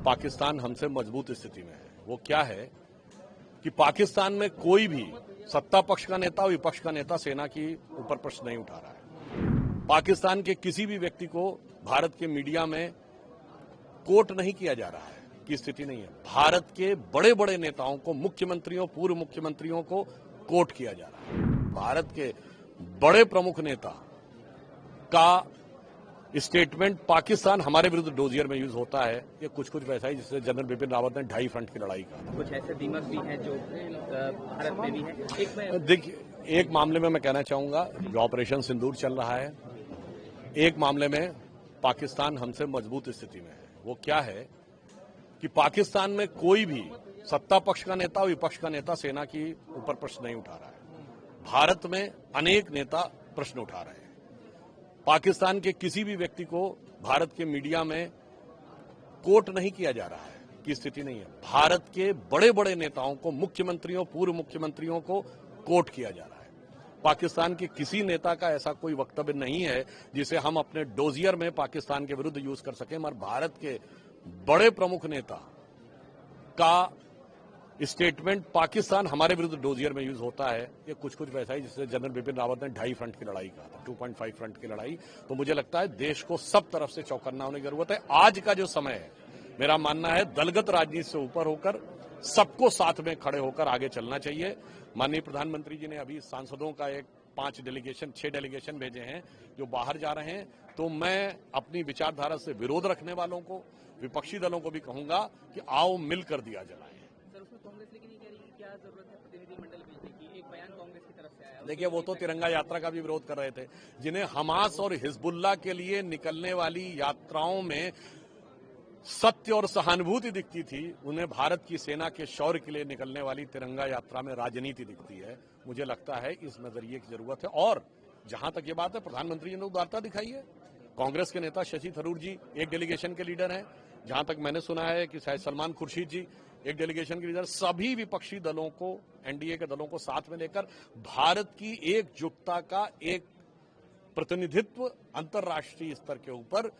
पाकिस्तान हमसे मजबूत स्थिति में है। वो क्या है कि पाकिस्तान में कोई भी सत्ता पक्ष का नेता और विपक्ष का नेता सेना की ऊपर प्रश्न नहीं उठा रहा है। पाकिस्तान के किसी भी व्यक्ति को भारत के मीडिया में कोट नहीं किया जा रहा है की स्थिति नहीं है। भारत के बड़े बड़े नेताओं को, मुख्यमंत्रियों, पूर्व मुख्यमंत्रियों को कोट किया जा रहा है। भारत के बड़े प्रमुख नेता का स्टेटमेंट पाकिस्तान हमारे विरुद्ध डोजियर में यूज होता है। ये कुछ वैसा ही जिससे जनरल बिपिन रावत ने 2.5 फ्रंट की लड़ाई कहा। कुछ ऐसे दीमक भी हैं जो भारत में भी है। देखिए, एक मामले में मैं कहना चाहूंगा जो ऑपरेशन सिंदूर चल रहा है, एक मामले में पाकिस्तान हमसे मजबूत स्थिति में है। वो क्या है कि पाकिस्तान में कोई भी सत्ता पक्ष का नेता और विपक्ष का नेता सेना की ऊपर प्रश्न नहीं उठा रहा है। भारत में अनेक नेता प्रश्न उठा रहे हैं। पाकिस्तान के किसी भी व्यक्ति को भारत के मीडिया में कोट नहीं किया जा रहा है की स्थिति नहीं है। भारत के बड़े बड़े नेताओं को, मुख्यमंत्रियों, पूर्व मुख्यमंत्रियों को कोट किया जा रहा है। पाकिस्तान के किसी नेता का ऐसा कोई वक्तव्य नहीं है जिसे हम अपने डोजियर में पाकिस्तान के विरुद्ध यूज कर सकें। मगर भारत के बड़े प्रमुख नेता का स्टेटमेंट पाकिस्तान हमारे विरुद्ध डोजियर में यूज होता है। ये कुछ वैसा ही जिससे जनरल बिपिन रावत ने 2.5 फ्रंट की लड़ाई कहा था, 2.5 फ्रंट की लड़ाई। तो मुझे लगता है देश को सब तरफ से चौकन्ना होने की जरूरत है। आज का जो समय है, मेरा मानना है दलगत राजनीति से ऊपर होकर सबको साथ में खड़े होकर आगे चलना चाहिए। माननीय प्रधानमंत्री जी ने अभी सांसदों का 6 डेलीगेशन भेजे हैं जो बाहर जा रहे हैं। तो मैं अपनी विचारधारा से विरोध रखने वालों को, विपक्षी दलों को भी कहूंगा कि आओ मिलकर दिया जलाएं। कांग्रेस लेकिन ये कह रही है कि क्या जरूरत है प्रतिनिधिमंडल भेजने की? एक बयान कांग्रेस की तरफ से आया। देखिए, वो तो तिरंगा यात्रा का भी विरोध कर रहे थे। जिन्हें हमास और हिजबुल्लाह के लिए निकलने वाली यात्राओं में सत्य और सहानुभूति दिखती थी, उन्हें भारत की सेना के शौर्य के लिए निकलने वाली तिरंगा यात्रा में राजनीति दिखती है। मुझे लगता है इस नजरिए की जरूरत है। और जहां तक ये बात है, प्रधानमंत्री जी ने उदारता दिखाई है। कांग्रेस के नेता शशि थरूर जी एक डेलीगेशन के लीडर हैं। जहां तक मैंने सुना है कि शायद सलमान खुर्शीद जी एक डेलीगेशन के लीडर। सभी विपक्षी दलों को, एनडीए के दलों को साथ में लेकर भारत की एकजुटता का एक प्रतिनिधित्व अंतर्राष्ट्रीय स्तर के ऊपर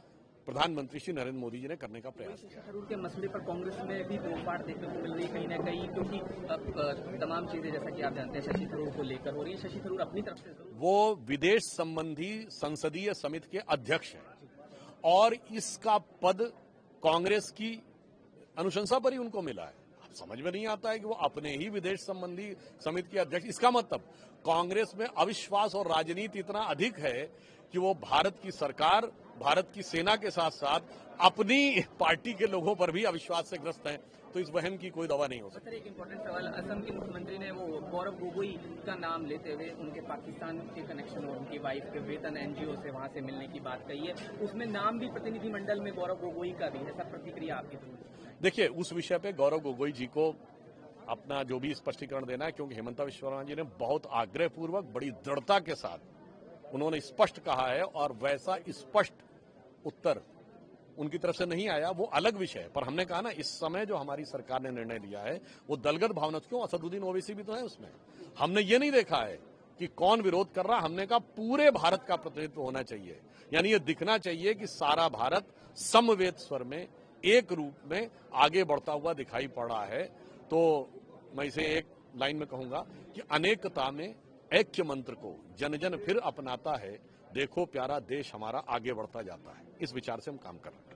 प्रधानमंत्री श्री नरेंद्र मोदी जी ने करने का प्रयास किया। शशि थरूर के मसले पर कांग्रेस में भी तोड़फाड़ देखने को मिल रही है कहीं न कहीं, क्योंकि तमाम चीजें जैसा कि आप जानते हैं शशि थरूर को लेकर हो रही है। शशि थरूर अपनी तरफ से वो विदेश संबंधी संसदीय समिति के अध्यक्ष हैं और इसका पद कांग्रेस की अनुशंसा पर ही उनको मिला है। समझ में नहीं आता है कि वो अपने ही विदेश संबंधी समिति के अध्यक्ष। इसका मतलब कांग्रेस में अविश्वास और राजनीति इतना अधिक है कि वो भारत की सरकार, भारत की सेना के साथ साथ अपनी पार्टी के लोगों पर भी अविश्वास से ग्रस्त हैं। तो इस वहम की कोई दवा नहीं हो सकती। एक इम्पोर्टेंट सवाल, असम के मुख्यमंत्री ने वो गौरव गोगोई का नाम लेते हुए उनके पाकिस्तान के कनेक्शन और उनकी वाइफ के वेतन एनजीओ से वहां से मिलने की बात कही है। उसमें नाम भी प्रतिनिधिमंडल में गौरव गोगोई का भी है। सब प्रतिक्रिया आपकी? देखिए, उस विषय पे गौरव गोगोई जी को अपना जो भी स्पष्टीकरण देना है, क्योंकि हेमंता विश्व शर्मा जी ने बहुत आग्रहपूर्वक, बड़ी दृढ़ता के साथ उन्होंने स्पष्ट कहा है और वैसा स्पष्ट उत्तर उनकी तरफ से नहीं आया। वो अलग विषय है। पर हमने कहा ना, इस समय जो हमारी सरकार ने निर्णय लिया है वो दलगत भावना, क्यों असदुद्दीन ओवैसी भी तो है उसमें। हमने ये नहीं देखा है कि कौन विरोध कर रहा। हमने कहा पूरे भारत का प्रतिनिधित्व होना चाहिए। यानी ये दिखना चाहिए कि सारा भारत समवेत स्वर में, एक रूप में आगे बढ़ता हुआ दिखाई पड़ रहा है। तो मैं इसे एक लाइन में कहूंगा कि अनेकता में ऐक्य मंत्र को जन जन फिर अपनाता है। देखो प्यारा देश हमारा आगे बढ़ता जाता है। इस विचार से हम काम कर रहे हैं।